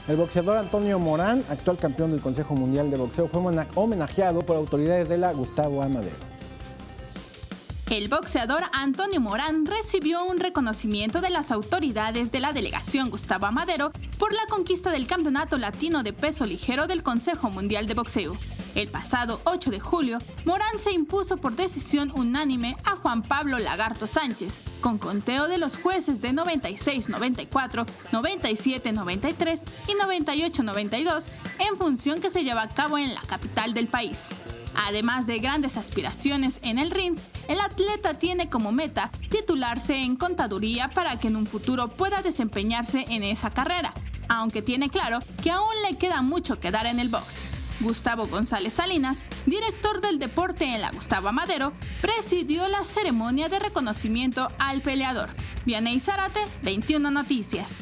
El boxeador Antonio Morán, actual campeón del Consejo Mundial de Boxeo, fue homenajeado por autoridades de la Gustavo Amadero. El boxeador Antonio Morán recibió un reconocimiento de las autoridades de la delegación Gustavo Amadero por la conquista del Campeonato Latino de Peso Ligero del Consejo Mundial de Boxeo. El pasado 8 de julio, Morán se impuso por decisión unánime a Juan Pablo Lagarto Sánchez, con conteo de los jueces de 96-94, 97-93 y 98-92, en función que se lleva a cabo en la capital del país. Además de grandes aspiraciones en el ring, el atleta tiene como meta titularse en contaduría para que en un futuro pueda desempeñarse en esa carrera, aunque tiene claro que aún le queda mucho que dar en el box. Gustavo González Salinas, director del deporte en la Gustavo Amadero, presidió la ceremonia de reconocimiento al peleador. Vianey Zárate, 21 Noticias.